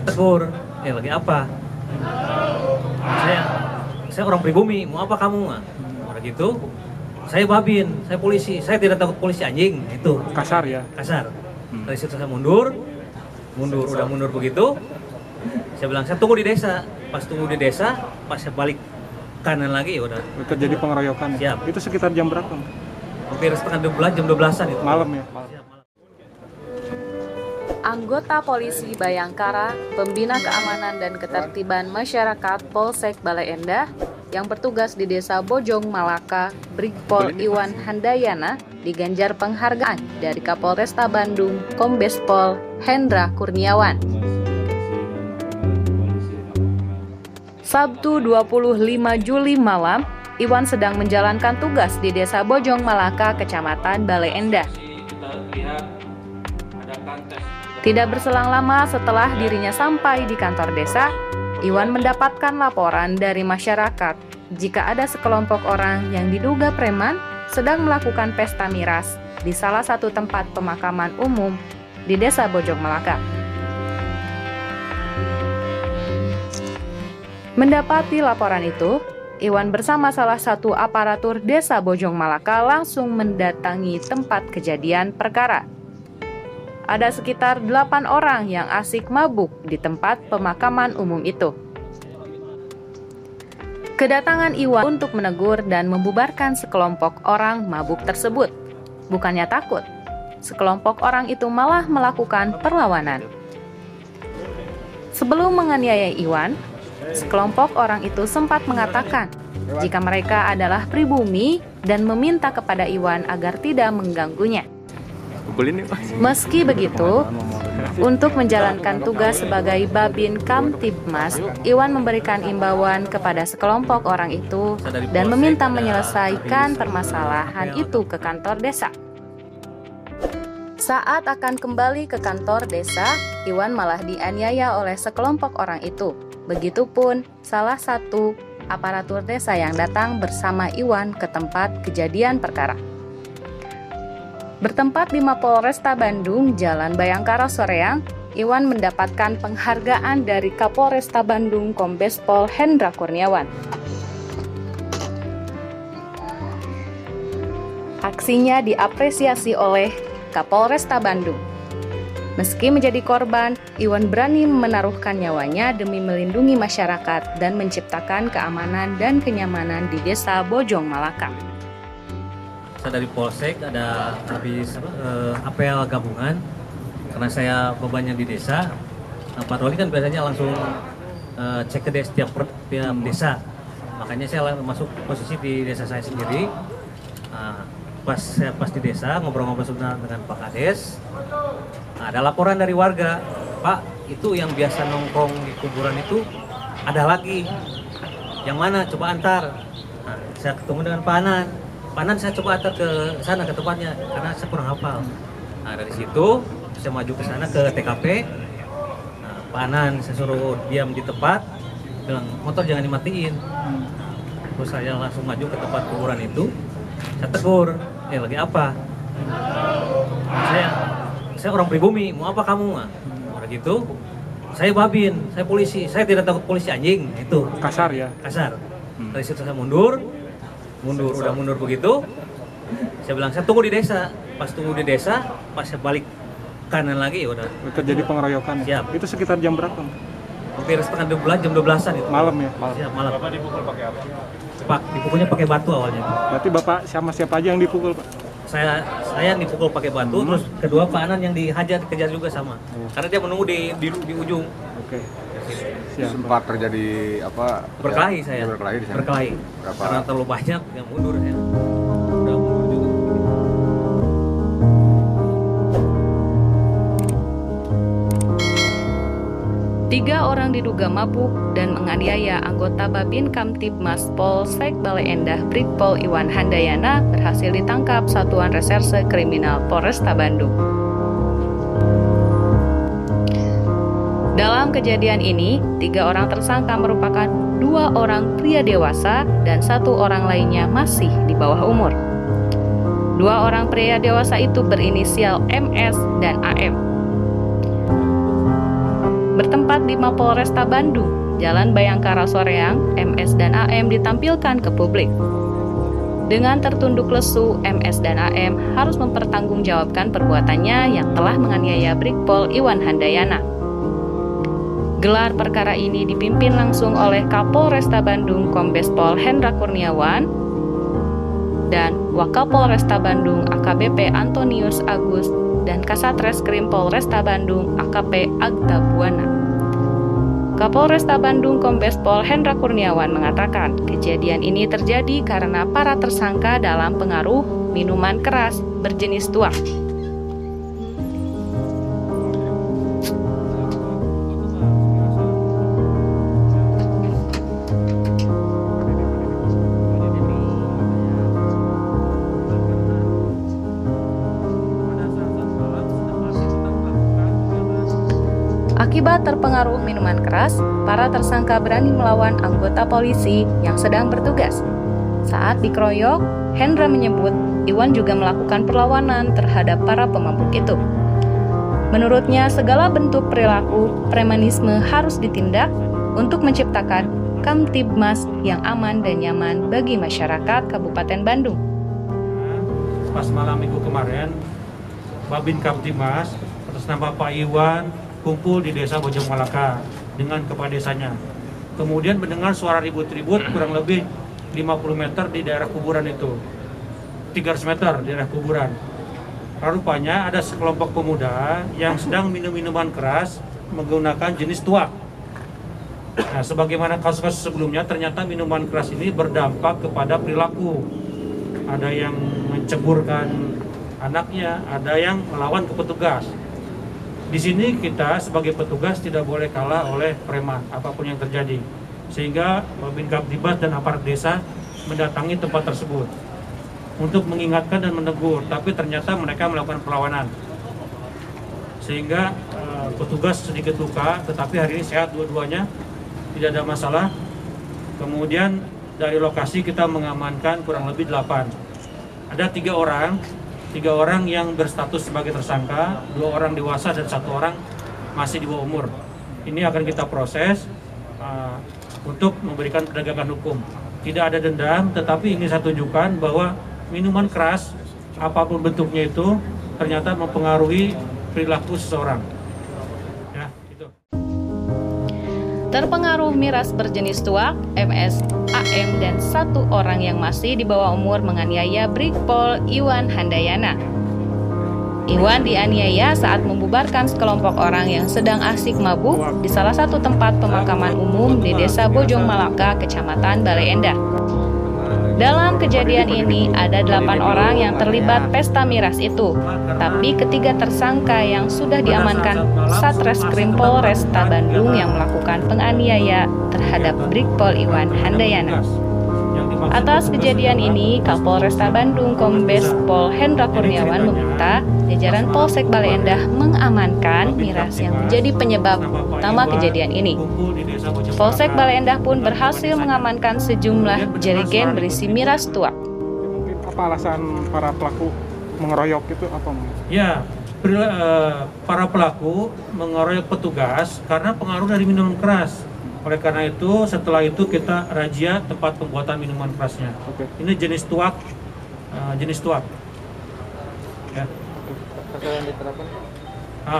Saya tegur, lagi apa? Saya orang pribumi, mau apa kamu? Nah, gitu. Saya babin, saya polisi, saya tidak takut polisi anjing, itu. Kasar ya? Kasar. Dari situ saya mundur, udah mundur begitu. Saya bilang, saya tunggu di desa. Pas tunggu di desa, pas saya balik kanan lagi, ya udah. Terjadi pengeroyokan. Siap. Itu sekitar jam berapa? Hampir setengah 12, jam 12-an itu. Malam ya? Siap, malam. Anggota Polisi Bayangkara, Pembina Keamanan dan Ketertiban Masyarakat Polsek Bale Endah yang bertugas di Desa Bojong Malaka, Brigpol Iwan Handayana, diganjar penghargaan dari Kapolresta Bandung, Kombes Pol Hendra Kurniawan. Sabtu 25 Juli malam, Iwan sedang menjalankan tugas di Desa Bojong Malaka, Kecamatan Bale Endah. Tidak berselang lama setelah dirinya sampai di kantor desa, Iwan mendapatkan laporan dari masyarakat jika ada sekelompok orang yang diduga preman sedang melakukan pesta miras di salah satu tempat pemakaman umum di Desa Bojong Malaka. Mendapati laporan itu, Iwan bersama salah satu aparatur Desa Bojong Malaka langsung mendatangi tempat kejadian perkara. Ada sekitar 8 orang yang asik mabuk di tempat pemakaman umum itu. Kedatangan Iwan untuk menegur dan membubarkan sekelompok orang mabuk tersebut. Bukannya takut, sekelompok orang itu malah melakukan perlawanan. Sebelum menganiaya Iwan, sekelompok orang itu sempat mengatakan jika mereka adalah pribumi dan meminta kepada Iwan agar tidak mengganggunya. Meski begitu, untuk menjalankan tugas sebagai Babin Kamtibmas, Iwan memberikan imbauan kepada sekelompok orang itu dan meminta menyelesaikan permasalahan itu ke kantor desa. Saat akan kembali ke kantor desa, Iwan malah dianiaya oleh sekelompok orang itu. Begitupun salah satu aparatur desa yang datang bersama Iwan ke tempat kejadian perkara. Bertempat di Mapolresta Bandung, Jalan Bayangkara Soreang, Iwan mendapatkan penghargaan dari Kapolresta Bandung, Kombes Pol Hendra Kurniawan. Aksinya diapresiasi oleh Kapolresta Bandung. Meski menjadi korban, Iwan berani menaruhkan nyawanya demi melindungi masyarakat dan menciptakan keamanan dan kenyamanan di Desa Bojong Malaka. Saya dari Polsek ada habis apel gabungan karena saya bebannya di desa. Patroli kan biasanya langsung cek ke tiap desa. Makanya saya masuk posisi di desa saya sendiri. Pas di desa ngobrol-ngobrol sebentar dengan Pak Kades. Ada laporan dari warga, Pak, itu yang biasa nongkrong di kuburan itu ada lagi. Yang mana? Coba antar. Saya ketemu dengan Pak Anan. Panan saya coba antar ke sana ke tempatnya karena saya kurang hafal. Nah, dari situ saya maju ke sana ke TKP. Nah, Panan saya suruh diam di tempat, bilang motor jangan dimatiin. Terus saya langsung maju ke tempat kuburan itu. Saya tegur, lagi apa? Saya orang pribumi, mau apa kamu? Nah, gitu. Saya babin, saya polisi, saya tidak takut polisi anjing, itu. Kasar ya? Kasar. Dari situ saya mundur begitu. Saya bilang, saya tunggu di desa. Pas tunggu di desa, pas saya balik kanan lagi, ya udah. Terjadi pengeroyokan. Siap. Itu sekitar jam berapa? Hampir setengah 12, jam 12-an itu. Malam ya? Siap, malam. Bapak dipukul pakai apa? Pak, dipukulnya pakai batu awalnya. Berarti Bapak sama siapa aja yang dipukul, Pak? Saya dipukul pakai batu, terus kedua Pak Anan yang kejar juga sama. Karena dia menunggu di ujung. Oke. Sempat terjadi apa? Berkelahi saya. Berkelahi di sana. Berkelahi. Berapa? Karena terlalu banyak yang mundur saya. Udah mundur juga. Tiga orang diduga mabuk dan menganiaya anggota Babin Kamtibmas Polsek Bale Endah Brigpol Iwan Handayana berhasil ditangkap Satuan Reserse Kriminal Polresta Bandung. Dalam kejadian ini, 3 orang tersangka merupakan 2 orang pria dewasa dan 1 orang lainnya masih di bawah umur. 2 orang pria dewasa itu berinisial MS dan AM. Bertempat tepat di Mapolresta Bandung, Jalan Bayangkara Soreang, MS dan AM ditampilkan ke publik. Dengan tertunduk lesu, MS dan AM harus mempertanggungjawabkan perbuatannya yang telah menganiaya Brigpol Iwan Handayana. Gelar perkara ini dipimpin langsung oleh Kapolresta Bandung Kombes Pol Hendra Kurniawan dan Wakapolresta Bandung AKBP Antonius Agus dan Kasatreskrim Polresta Bandung AKP Agta Buana. Kapolresta Bandung Kombes Pol Hendra Kurniawan mengatakan kejadian ini terjadi karena para tersangka dalam pengaruh minuman keras berjenis tuak. Akibat terpengaruh minuman keras, para tersangka berani melawan anggota polisi yang sedang bertugas. Saat dikeroyok, Hendra menyebut Iwan juga melakukan perlawanan terhadap para pemabuk itu. Menurutnya, segala bentuk perilaku premanisme harus ditindak untuk menciptakan Kamtibmas yang aman dan nyaman bagi masyarakat Kabupaten Bandung. Pas malam minggu kemarin, Babin Kamtibmas atas nama Pak Iwan kumpul di desa Bojong Malaka dengan kepala desanya. Kemudian mendengar suara ribut-ribut kurang lebih 50 meter di daerah kuburan itu. 300 meter di daerah kuburan. Rupanya ada sekelompok pemuda yang sedang minum minuman keras menggunakan jenis tuak. Nah, sebagaimana kasus-kasus sebelumnya, ternyata minuman keras ini berdampak kepada perilaku. Ada yang menceburkan anaknya, ada yang melawan ke petugas. Di sini kita sebagai petugas tidak boleh kalah oleh preman apapun yang terjadi, sehingga Babin Kamtibmas dan aparat desa mendatangi tempat tersebut untuk mengingatkan dan menegur, tapi ternyata mereka melakukan perlawanan, sehingga petugas sedikit luka, tetapi hari ini sehat dua-duanya, tidak ada masalah. Kemudian dari lokasi kita mengamankan kurang lebih 8. Ada 3 orang yang berstatus sebagai tersangka, 2 orang dewasa dan 1 orang masih di bawah umur. Ini akan kita proses untuk memberikan penegakan hukum. Tidak ada dendam, tetapi ingin saya tunjukkan bahwa minuman keras, apapun bentuknya itu, ternyata mempengaruhi perilaku seseorang. Ya, gitu. Terpengaruh miras berjenis tuak, MS, AM, dan 1 orang yang masih di bawah umur menganiaya Brigpol Iwan Handayana. Iwan dianiaya saat membubarkan sekelompok orang yang sedang asik mabuk di salah satu tempat pemakaman umum di Desa Bojong Malaka, Kecamatan Bale Endah. Dalam kejadian ini ada 8 orang yang terlibat pesta miras itu, tapi ketiga tersangka yang sudah diamankan Satreskrim Polresta Bandung yang melakukan penganiaya terhadap Brigpol Iwan Handayana. Atas kejadian ini, Kapolresta Bandung Kombes Pol Hendra Kurniawan meminta jajaran Polsek Bale Endah mengamankan miras yang menjadi penyebab utama kejadian ini. Polsek Bale Endah pun berhasil mengamankan sejumlah jerigen berisi miras tuak. Mungkin apa alasan para pelaku mengeroyok itu apa? Ya, para pelaku mengeroyok petugas karena pengaruh dari minuman keras. Oleh karena itu, setelah itu kita razia tempat pembuatan minuman kerasnya. Ini jenis tuak, Ya. Pasal yang diterapkan?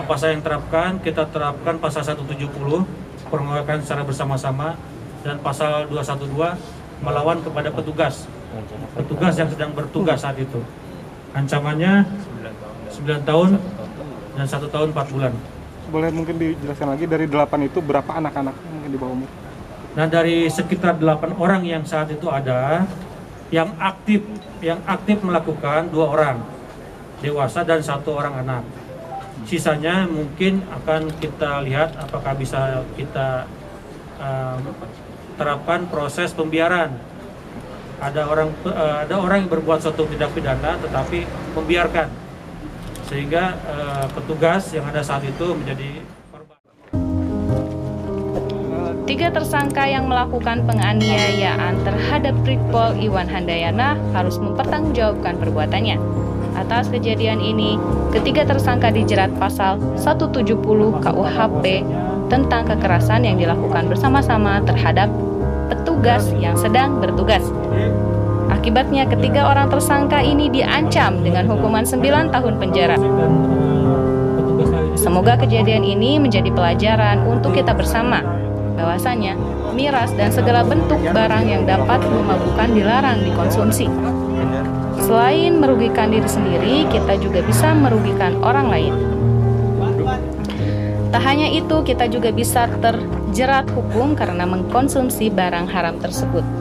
Pasal yang diterapkan, kita terapkan pasal 170, pengeroyokan secara bersama-sama, dan pasal 212, melawan kepada petugas yang sedang bertugas saat itu. Ancamannya 9 tahun dan 1 tahun 4 bulan. Boleh mungkin dijelaskan lagi, dari 8 itu berapa anak-anak mungkin di bawah umur? Nah, dari sekitar 8 orang yang saat itu ada, yang aktif melakukan 2 orang dewasa dan 1 orang anak. Sisanya mungkin akan kita lihat apakah bisa kita terapkan proses pembiaran. Ada orang yang berbuat suatu tindak pidana tetapi membiarkan, sehingga petugas yang ada saat itu menjadi korban. 3 tersangka yang melakukan penganiayaan terhadap Brigpol Iwan Handayana harus mempertanggungjawabkan perbuatannya. Atas kejadian ini, ketiga tersangka dijerat pasal 170 KUHP tentang kekerasan yang dilakukan bersama-sama terhadap petugas yang sedang bertugas. Akibatnya ketiga orang tersangka ini diancam dengan hukuman 9 tahun penjara. Semoga kejadian ini menjadi pelajaran untuk kita bersama, bahwasanya miras dan segala bentuk barang yang dapat memabukkan dilarang dikonsumsi. Selain merugikan diri sendiri, kita juga bisa merugikan orang lain. Tak hanya itu, kita juga bisa terjerat hukum karena mengkonsumsi barang haram tersebut.